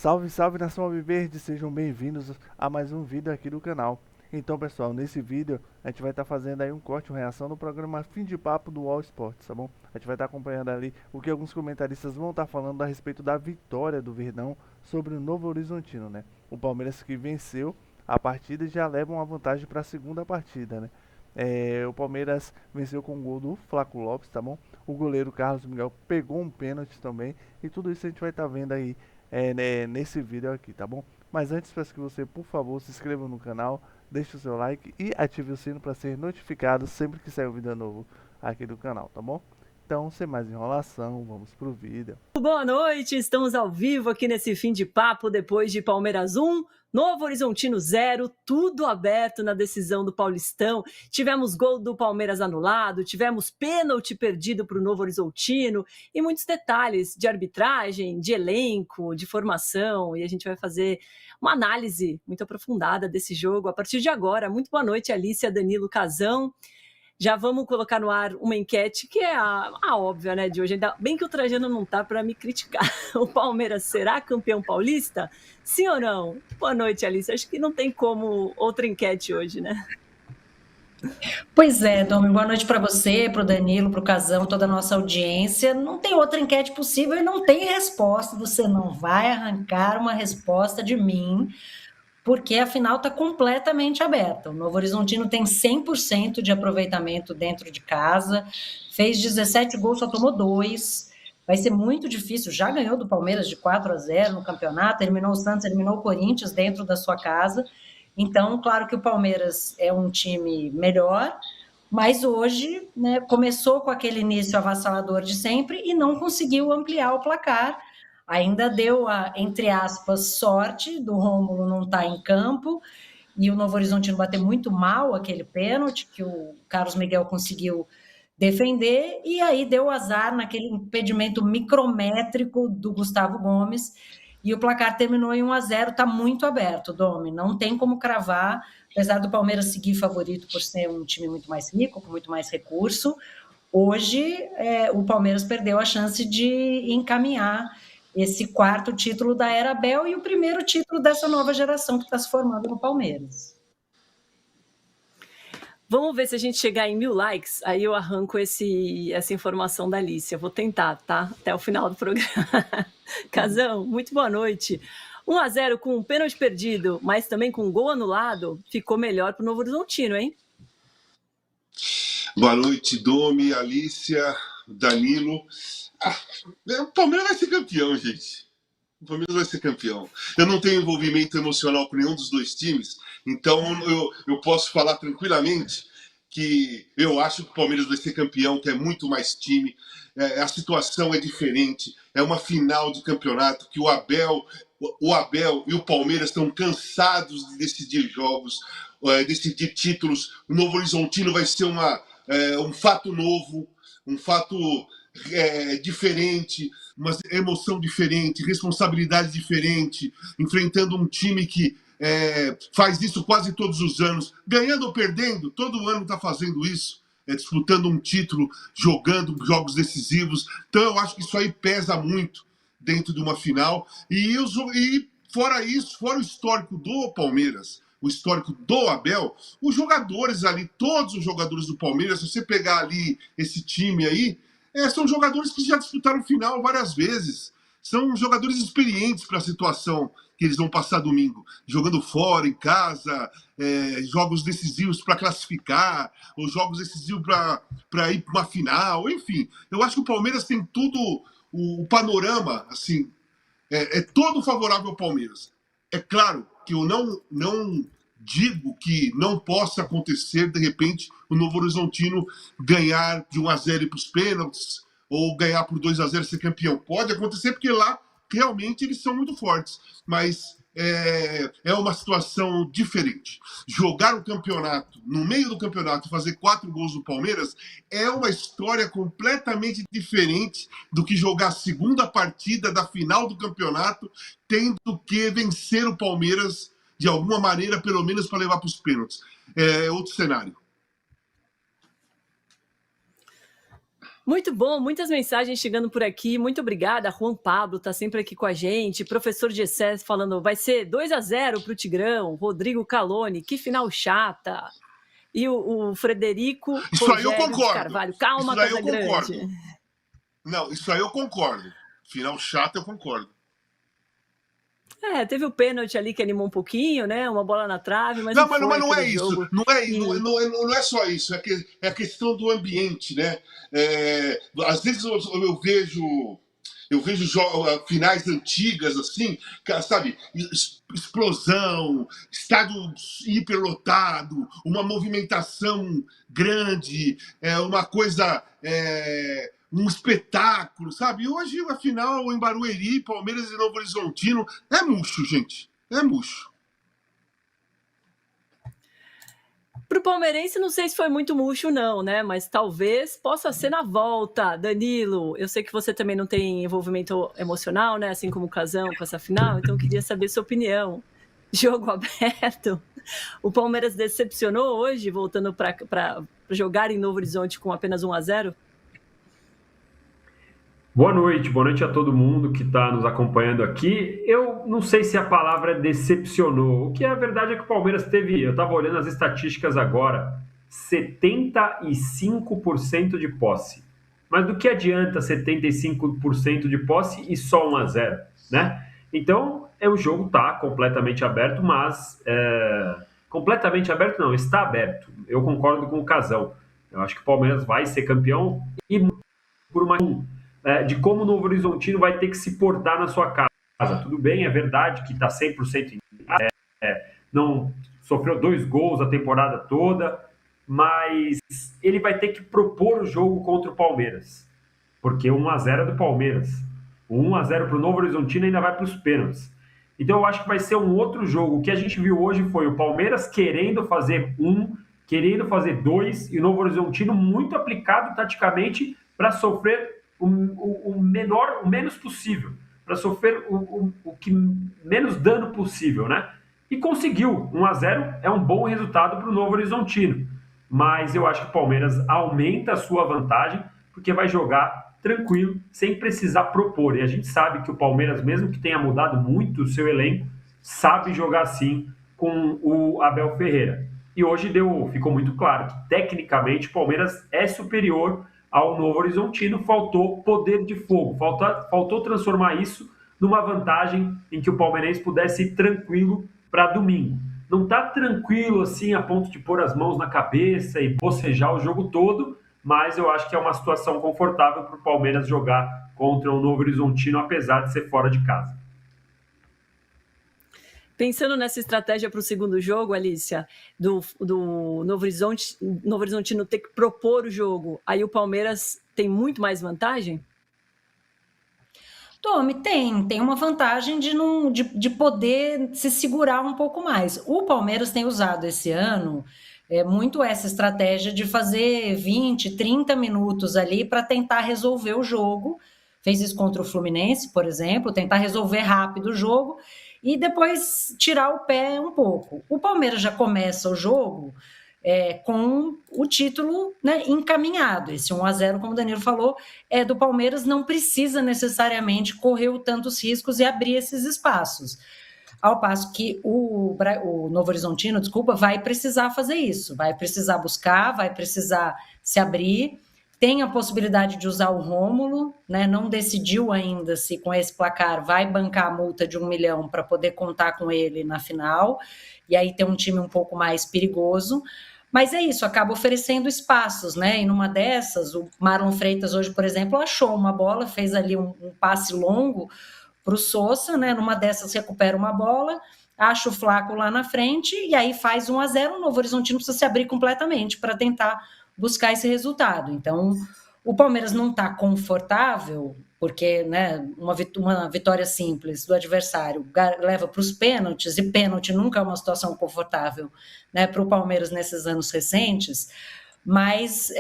Salve, salve nação Alviverde, sejam bem-vindos a mais um vídeo aqui do canal. Então pessoal, nesse vídeo a gente vai estar fazendo aí um corte, uma reação no programa Fim de Papo do All Sports, tá bom? A gente vai estar acompanhando ali o que alguns comentaristas vão estar falando a respeito da vitória do Verdão sobre o Novo Horizontino, né? O Palmeiras que venceu a partida e já leva uma vantagem para a segunda partida, né? O Palmeiras venceu com o gol do Flaco Lopes, tá bom? O goleiro Carlos Miguel pegou um pênalti também e tudo isso a gente vai estar vendo aí né, nesse vídeo aqui, tá bom? Mas antes peço que você, por favor, se inscreva no canal, deixe o seu like e ative o sino para ser notificado sempre que sair um vídeo novo aqui do canal, tá bom? Então, sem mais enrolação, vamos pro vídeo. Boa noite, estamos ao vivo aqui nesse Fim de Papo depois de Palmeiras 1, Novo Horizontino 0, tudo aberto na decisão do Paulistão. Tivemos gol do Palmeiras anulado, tivemos pênalti perdido para o Novo Horizontino e muitos detalhes de arbitragem, de elenco, de formação, e a gente vai fazer uma análise muito aprofundada desse jogo a partir de agora. Muito boa noite, Alícia, Danilo, Casão. Já vamos colocar no ar uma enquete que é a óbvia, né, de hoje. Ainda bem que o Trajano não tá para me criticar. O Palmeiras será campeão paulista? Sim ou não? Boa noite, Alice. Acho que não tem como outra enquete hoje, né? Pois é, Domi, boa noite para você, para o Danilo, para o Casão, toda a nossa audiência. Não tem outra enquete possível e não tem resposta. Você não vai arrancar uma resposta de mim, porque a final está completamente aberta. O Novo Horizontino tem 100% de aproveitamento dentro de casa, fez 17 gols, só tomou 2. Vai ser muito difícil. Já ganhou do Palmeiras de 4-0 no campeonato, eliminou o Santos, eliminou o Corinthians dentro da sua casa. Então, claro que o Palmeiras é um time melhor, mas hoje, né, começou com aquele início avassalador de sempre e não conseguiu ampliar o placar. Ainda deu a, entre aspas, sorte do Rômulo não estar em campo e o Novo Horizontino bater muito mal aquele pênalti que o Carlos Miguel conseguiu defender, e aí deu azar naquele impedimento micrométrico do Gustavo Gomes, e o placar terminou em 1-0, está muito aberto, Domi, não tem como cravar, apesar do Palmeiras seguir favorito por ser um time muito mais rico, com muito mais recurso. Hoje o Palmeiras perdeu a chance de encaminhar esse quarto título da Era Abel e o primeiro título dessa nova geração que está se formando no Palmeiras. Vamos ver se a gente chegar em 1000 likes, aí eu arranco essa informação da Alicia. Vou tentar, tá? Até o final do programa. Casão, muito boa noite. 1-0 com um pênalti perdido, mas também com um gol anulado, ficou melhor para o Novo Horizontino, hein? Boa noite, Domi, Alícia, Danilo. O Palmeiras vai ser campeão, gente. O Palmeiras vai ser campeão. Eu não tenho envolvimento emocional com nenhum dos dois times, então eu posso falar tranquilamente que eu acho que o Palmeiras vai ser campeão, que é muito mais time. A situação é diferente. É uma final de campeonato que o Abel e o Palmeiras estão cansados de decidir jogos, decidir títulos. O Novo Horizontino vai ser um fato novo, um fato diferente, uma emoção diferente, responsabilidade diferente, enfrentando um time que faz isso quase todos os anos, ganhando ou perdendo, todo ano está fazendo isso, disputando um título, jogando jogos decisivos. Então eu acho que isso aí pesa muito dentro de uma final. E fora isso, fora o histórico do Palmeiras, o histórico do Abel, os jogadores ali, todos os jogadores do Palmeiras, se você pegar ali esse time aí, são jogadores que já disputaram final várias vezes. São jogadores experientes para a situação que eles vão passar domingo. Jogando fora, em casa, jogos decisivos para classificar, ou jogos decisivos para ir para uma final, enfim. Eu acho que o Palmeiras tem tudo, o panorama, assim, é todo favorável ao Palmeiras. É claro que eu não digo que não possa acontecer, de repente, o Novo Horizontino ganhar de 1-0 para os pênaltis, ou ganhar por 2-0 ser campeão. Pode acontecer, porque lá realmente eles são muito fortes, mas é uma situação diferente. Jogar o campeonato, no meio do campeonato, fazer 4 gols do Palmeiras, é uma história completamente diferente do que jogar a segunda partida da final do campeonato, tendo que vencer o Palmeiras de alguma maneira, pelo menos para levar para os pênaltis. É outro cenário. Muito bom, muitas mensagens chegando por aqui. Muito obrigada. Juan Pablo está sempre aqui com a gente. Professor Gessé falando, vai ser 2-0 para o Tigrão. Rodrigo Calone, que final chata. E o Frederico Isso aí eu Rogério de concordo. Carvalho. Calma, Isso aí eu Casagrande. concordo. Não, isso aí eu concordo. Final chato, eu concordo. Teve o pênalti ali que animou um pouquinho, né? Uma bola na trave, mas Não, não, mas não é isso. jogo. Não é só isso. É a questão do ambiente, né? Às vezes eu vejo finais antigas, assim, sabe? Explosão, estádio hiperlotado, uma movimentação grande, uma coisa, um espetáculo, sabe? Hoje, afinal, em Barueri, Palmeiras e Novo Horizontino, é murcho, gente. É murcho. Para o palmeirense, não sei se foi muito murcho, não, né? Mas talvez possa ser na volta. Danilo, eu sei que você também não tem envolvimento emocional, né? Assim como o Casão com essa final, então eu queria saber sua opinião. Jogo aberto. O Palmeiras decepcionou hoje, voltando para jogar em Novo Horizonte com apenas 1-0? Boa noite a todo mundo que está nos acompanhando aqui. Eu não sei se a palavra decepcionou. O que é a verdade é que o Palmeiras teve, eu estava olhando as estatísticas agora, 75% de posse. Mas do que adianta 75% de posse e só 1-0, né? Então, o jogo está completamente aberto, mas completamente aberto não, está aberto. Eu concordo com o Casão. Eu acho que o Palmeiras vai ser campeão e por uma de como o Novo Horizontino vai ter que se portar na sua casa. Tudo bem, é verdade que está 100% não sofreu 2 gols a temporada toda, mas ele vai ter que propor o jogo contra o Palmeiras, porque 1-0 é do Palmeiras. O 1-0 para o Novo Horizontino ainda vai para os pênaltis. Então eu acho que vai ser um outro jogo. O que a gente viu hoje foi o Palmeiras querendo fazer 1, querendo fazer 2, e o Novo Horizontino muito aplicado taticamente para sofrer o menos possível, para sofrer o que menos dano possível, né? E conseguiu. 1-0 é um bom resultado para o Novo Horizontino, mas eu acho que o Palmeiras aumenta a sua vantagem, porque vai jogar tranquilo, sem precisar propor, e a gente sabe que o Palmeiras, mesmo que tenha mudado muito o seu elenco, sabe jogar assim com o Abel Ferreira. E hoje ficou muito claro que tecnicamente o Palmeiras é superior ao Novo Horizontino, faltou poder de fogo, faltou transformar isso numa vantagem em que o palmeirense pudesse ir tranquilo para domingo. Não está tranquilo assim a ponto de pôr as mãos na cabeça e bocejar o jogo todo, mas eu acho que é uma situação confortável para o Palmeiras jogar contra o Novo Horizontino, apesar de ser fora de casa. Pensando nessa estratégia para o segundo jogo, Alicia, do Novo Horizontino ter que propor o jogo, aí o Palmeiras tem muito mais vantagem? Tome, tem uma vantagem de poder se segurar um pouco mais. O Palmeiras tem usado esse ano muito essa estratégia de fazer 20, 30 minutos ali para tentar resolver o jogo. Fez isso contra o Fluminense, por exemplo, tentar resolver rápido o jogo e depois tirar o pé um pouco. O Palmeiras já começa o jogo com o título, né, encaminhado. Esse 1-0, como o Danilo falou, do Palmeiras, não precisa necessariamente correr tantos riscos e abrir esses espaços. Ao passo que o Novo Horizontino, vai precisar fazer isso, vai precisar buscar, vai precisar se abrir. Tem a possibilidade de usar o Rômulo, né? Não decidiu ainda se com esse placar vai bancar a multa de 1 milhão para poder contar com ele na final, e aí ter um time um pouco mais perigoso. Mas é isso, acaba oferecendo espaços, né? E numa dessas, o Marlon Freitas hoje, por exemplo, achou uma bola, fez ali um passe longo para o Sousa, né? Numa dessas recupera uma bola, acha o Flaco lá na frente, e aí faz 1-0, o Novo Horizontino precisa se abrir completamente para tentar buscar esse resultado. Então, o Palmeiras não está confortável, porque, né, uma vitória simples do adversário leva para os pênaltis, e pênalti nunca é uma situação confortável, né, para o Palmeiras nesses anos recentes, mas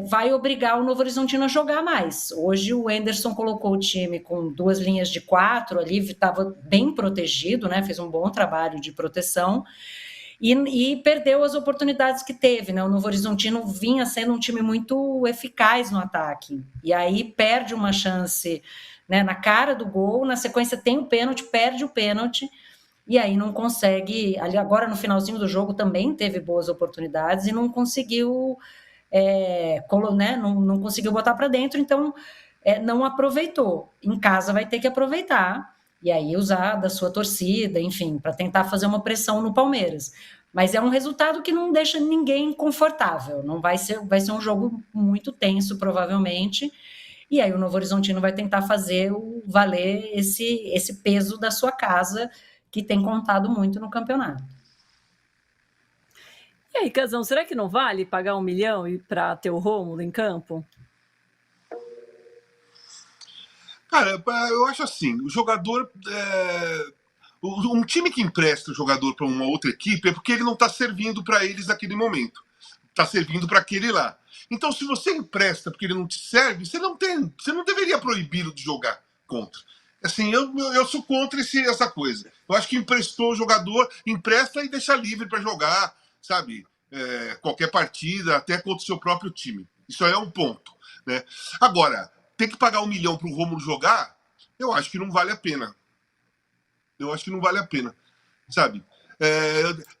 vai obrigar o Novo Horizontino a jogar mais. Hoje o Henderson colocou o time com 2 linhas de 4 ali, estava bem protegido, né, fez um bom trabalho de proteção, e perdeu as oportunidades que teve, né? O Novo Horizontino vinha sendo um time muito eficaz no ataque, e aí perde uma chance, né, na cara do gol, na sequência tem o pênalti, perde o pênalti, e aí não consegue, ali agora no finalzinho do jogo também teve boas oportunidades e não conseguiu, né, não conseguiu botar para dentro, então não aproveitou. Em casa vai ter que aproveitar, e aí usar da sua torcida, enfim, para tentar fazer uma pressão no Palmeiras. Mas é um resultado que não deixa ninguém confortável, não vai ser um jogo muito tenso, provavelmente, e aí o Novo Horizontino vai tentar fazer valer esse peso da sua casa, que tem contado muito no campeonato. E aí, Casão, será que não vale pagar 1 milhão para ter o Rômulo em campo? Cara, eu acho assim, o jogador... Um time que empresta o jogador para uma outra equipe é porque ele não está servindo para eles naquele momento. Está servindo para aquele lá. Então, se você empresta porque ele não te serve, você não deveria proibi-lo de jogar contra. Assim, eu sou contra essa coisa. Eu acho que emprestou o jogador, empresta e deixa livre para jogar, sabe? Qualquer partida, até contra o seu próprio time. Isso aí é um ponto, né? Agora, tem que pagar 1 milhão para o Rômulo jogar, eu acho que não vale a pena. Eu acho que não vale a pena, sabe?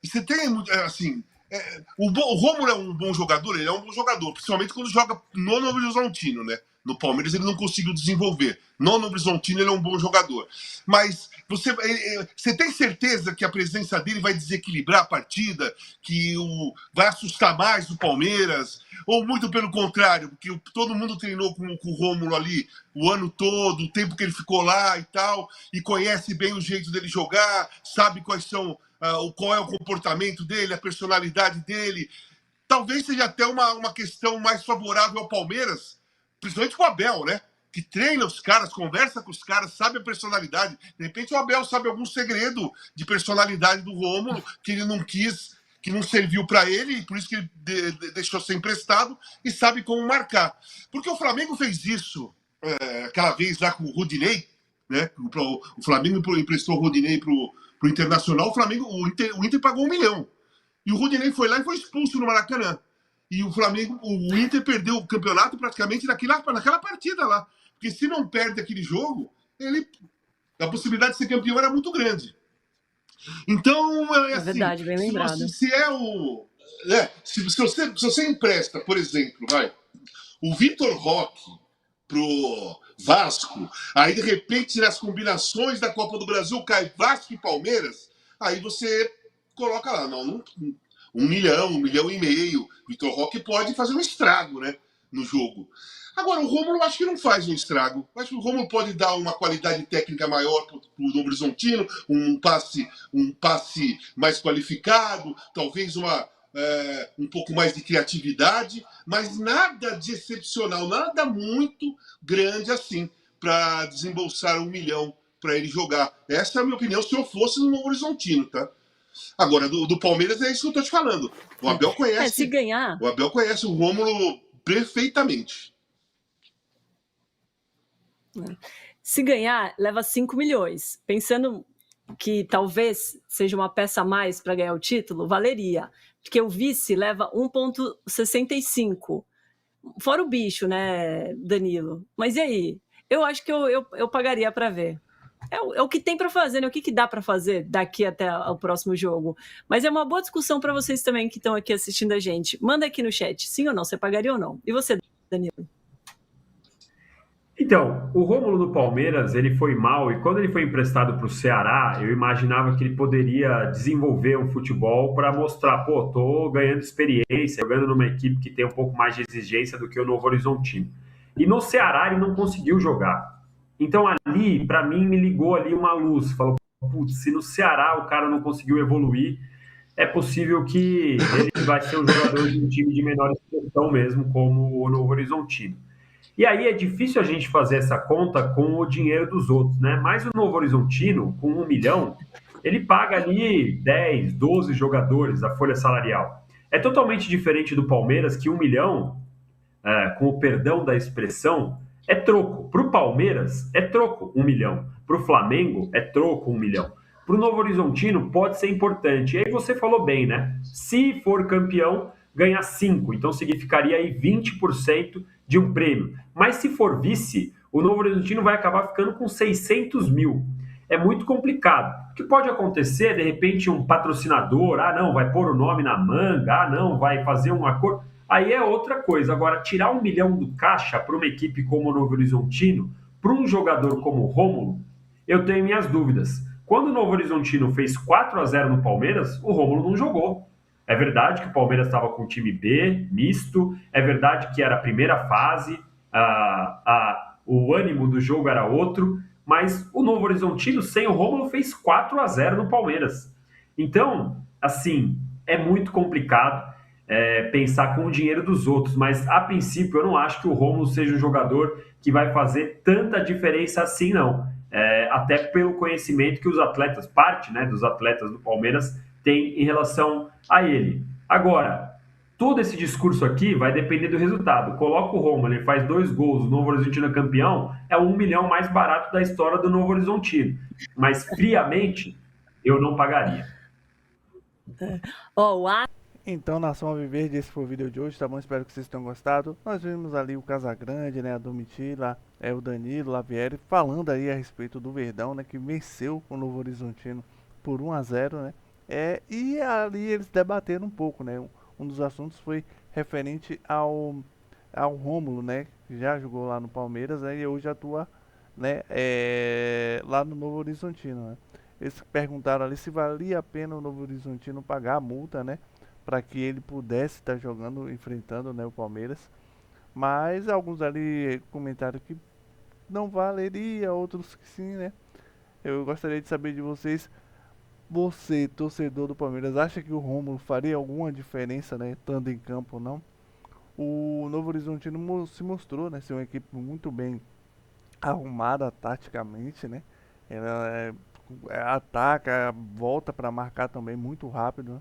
Você tem, assim... o Rômulo é um bom jogador, ele é um bom jogador, principalmente quando joga no Novo Horizontino, né? No Palmeiras ele não conseguiu desenvolver. No Novo Horizontino ele é um bom jogador. Mas você tem certeza que a presença dele vai desequilibrar a partida? Que vai assustar mais o Palmeiras? Ou muito pelo contrário, porque todo mundo treinou com o Rômulo ali o ano todo, o tempo que ele ficou lá e tal, e conhece bem o jeito dele jogar, sabe qual é o comportamento dele, a personalidade dele. Talvez seja até uma questão mais favorável ao Palmeiras, principalmente com o Abel, né? Que treina os caras, conversa com os caras, sabe a personalidade. De repente o Abel sabe algum segredo de personalidade do Rômulo que ele não quis, que não serviu para ele, e por isso que ele deixou ser emprestado, e sabe como marcar. Porque o Flamengo fez isso aquela vez lá com o Rodinei, né? O Flamengo emprestou o Rodinei pro Internacional, o Inter pagou 1 milhão. E o Rodinei foi lá e foi expulso no Maracanã. E o Inter perdeu o campeonato praticamente naquela partida lá. Porque se não perde aquele jogo, a possibilidade de ser campeão era muito grande. Então, assim, verdade, bem lembrado. Se você empresta, por exemplo, o Vitor Roque pro Vasco, aí de repente nas combinações da Copa do Brasil cai Vasco e Palmeiras, aí você coloca lá, 1 milhão, 1,5 milhão. Vitor Roque pode fazer um estrago, né, no jogo. Agora, o Rômulo acho que não faz um estrago. Acho que o Rômulo pode dar uma qualidade técnica maior para o Novo Horizontino, um passe mais qualificado, talvez um pouco mais de criatividade, mas nada de excepcional, nada muito grande assim para desembolsar 1 milhão para ele jogar. Essa é a minha opinião se eu fosse no Novo Horizontino, tá? Agora, do Palmeiras é isso que eu tô te falando. O Abel conhece. Se ganhar. O Abel conhece o Rômulo perfeitamente. Se ganhar, leva 5 milhões. Pensando que talvez seja uma peça a mais para ganhar o título, valeria. Porque o vice leva 1,65. Fora o bicho, né, Danilo? Mas e aí? Eu acho que eu pagaria para ver. É o que tem para fazer, né? O que dá para fazer daqui até o próximo jogo. Mas é uma boa discussão para vocês também que estão aqui assistindo a gente. Manda aqui no chat, sim ou não, você pagaria ou não? E você, Danilo? Então, o Rômulo no Palmeiras, ele foi mal, e quando ele foi emprestado para o Ceará, eu imaginava que ele poderia desenvolver um futebol para mostrar, tô ganhando experiência, jogando numa equipe que tem um pouco mais de exigência do que o Novo Horizontino. E no Ceará ele não conseguiu jogar. Então ali, para mim, me ligou ali uma luz, falou, putz, se no Ceará o cara não conseguiu evoluir, é possível que ele vai ser um jogador de um time de menor expressão mesmo, como o Novo Horizontino. E aí é difícil a gente fazer essa conta com o dinheiro dos outros, né? Mas o Novo Horizontino, com 1 milhão, ele paga ali 10, 12 jogadores a folha salarial. É totalmente diferente do Palmeiras, que 1 milhão, com o perdão da expressão, é troco. Para o Palmeiras, é troco 1 milhão. Para o Flamengo, é troco 1 milhão. para o Novo Horizontino pode ser importante. E aí você falou bem, né? Se for campeão, ganha 5, então significaria aí 20% de um prêmio. Mas se for vice, o Novo Horizontino vai acabar ficando com 600 mil. É muito complicado. O que pode acontecer, de repente, um patrocinador, não, vai pôr o nome na manga, não, vai fazer um acordo. Aí é outra coisa. Agora, tirar 1 milhão do caixa para uma equipe como o Novo Horizontino, para um jogador como o Rômulo, eu tenho minhas dúvidas. Quando o Novo Horizontino fez 4-0 no Palmeiras, o Rômulo não jogou. É verdade que o Palmeiras estava com o time B, misto, é verdade que era a primeira fase, o ânimo do jogo era outro, mas o Novo Horizontino, sem o Rômulo, fez 4-0 no Palmeiras. Então, assim, é muito complicado pensar com o dinheiro dos outros, mas a princípio eu não acho que o Rômulo seja um jogador que vai fazer tanta diferença assim, não. Até pelo conhecimento que os atletas, parte, né, dos atletas do Palmeiras, tem em relação a ele. Agora, todo esse discurso aqui vai depender do resultado. Coloca o Rômulo, ele faz 2 gols, o Novo Horizontino é campeão, é o 1 milhão mais barato da história do Novo Horizontino. Mas, friamente, eu não pagaria. Então, Nação Alviverde, esse foi o vídeo de hoje, tá bom? Espero que vocês tenham gostado. Nós vimos ali o Casagrande, né, a Domitila, o Danilo, Lavieri, falando aí a respeito do Verdão, né, que venceu o Novo Horizontino por 1-0, né? E ali eles debateram um pouco, né? Um dos assuntos foi referente ao Rômulo, né, que já jogou lá no Palmeiras, né, e hoje atua, né, lá no Novo Horizontino, né? Eles perguntaram ali se valia a pena o Novo Horizontino pagar a multa, né, para que ele pudesse estar jogando, enfrentando, né, o Palmeiras. Mas alguns ali comentaram que não valeria, outros que sim, né? Eu gostaria de saber de vocês, você, torcedor do Palmeiras, acha que o Rômulo faria alguma diferença, né, estando em campo ou não? O Novo Horizontino se mostrou, né, ser uma equipe muito bem arrumada taticamente, né? Ela ataca, volta para marcar também muito rápido, né?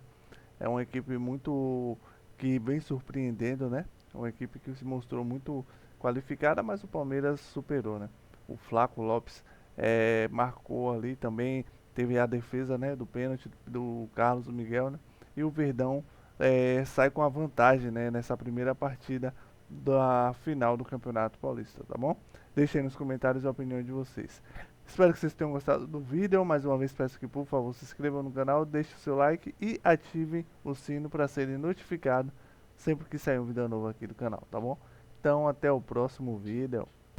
É uma equipe muito que vem surpreendendo, né? Uma equipe que se mostrou muito qualificada, mas o Palmeiras superou, né? O Flaco Lopes marcou ali também, teve a defesa, né, do pênalti do Carlos Miguel, né? E o Verdão sai com a vantagem, né, nessa primeira partida da final do Campeonato Paulista, tá bom? Deixem nos comentários a opinião de vocês. Espero que vocês tenham gostado do vídeo. Mais uma vez peço que, por favor, se inscrevam no canal, deixem o seu like e ativem o sino para serem notificados sempre que sair um vídeo novo aqui do canal, tá bom? Então, até o próximo vídeo.